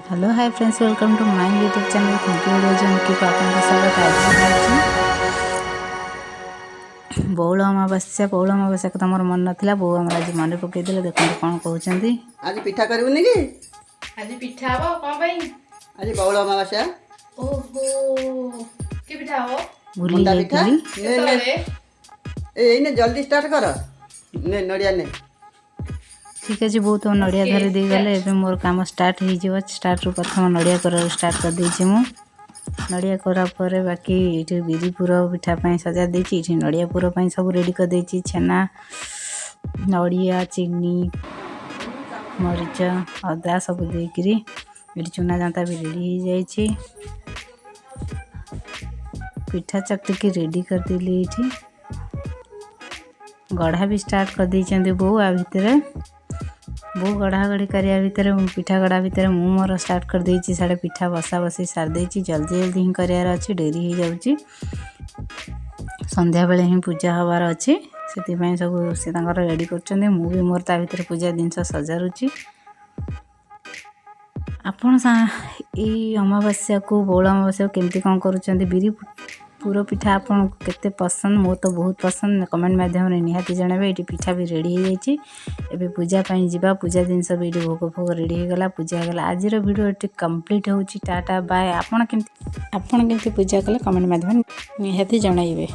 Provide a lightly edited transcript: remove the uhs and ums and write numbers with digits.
Hello hi friends, welcome to my YouTube channel. Thank you video जन की आपन स्वागत आज बौल अमावास्या को तमर मन नथिला बो हमरा आज मन पकई देले। देखो कोन कहउचंदी आज पिठा करबुनी कि आज पिठा हबो कोन भाई आज बौल अमावास्या। ओहो के पिठा हबो भूली जाइतली। ए ने जल्दी स्टार्ट कर ने नडिया ने। ठीक है जी, बहुत नड़िया धरी दे गले। एबे मोर काम स्टार्ट हो जिवो। स्टार्ट रु प्रथम नड़िया कर स्टार्ट कर दै छी। मु नड़िया करा परे बाकी इठी बिरी पुरो पिठा पई सजा दै छी। इठी नड़िया पुरो पई सब रेडी कर दै छी। छेना, नड़िया, चीनी, मरीच, अदा सब दे करी इठी चुना जाता भी रेडी हो जाई छी। पिठा चकटी के रेडी कर देली। इठी गढ़ा भी स्टार्ट कर दै छंदी बो। आ भितरे बो गढ़ा गढ़ी करिया भितर पिठा गढ़ा भितर मु मोर स्टार्ट कर दै छी। साडे पिठा बसा बसी सार दै छी। जल्दी जल्दी ही करियार अछि, डेरी हो जाउची। संध्या बेले ही पूजा हबार अछि, सेति पई सब से तांगर रेडी करचंदी। मु भी मोर ता भितर पूजा दिनस सजारुची। आपण ई अमावास्या को बौल अमावास्या केमती कोन करूचंदी बिरी पूरा पिठा आपन केते पसंद? मो तो बहुत पसंद। कमेंट माध्यम रे निहाती जणाबे। एटी पिठा भी रेडी हो जाईची। एबे पूजा पई जिबा। पूजा दिन सब एटी भोग भोग रेडी हो गला। पूजा हो गला। आज रो वीडियो एटी कंप्लीट होउची। Tata bye. आपण केमती पूजा कले कमेंट माध्यम निहाती जणाइबे।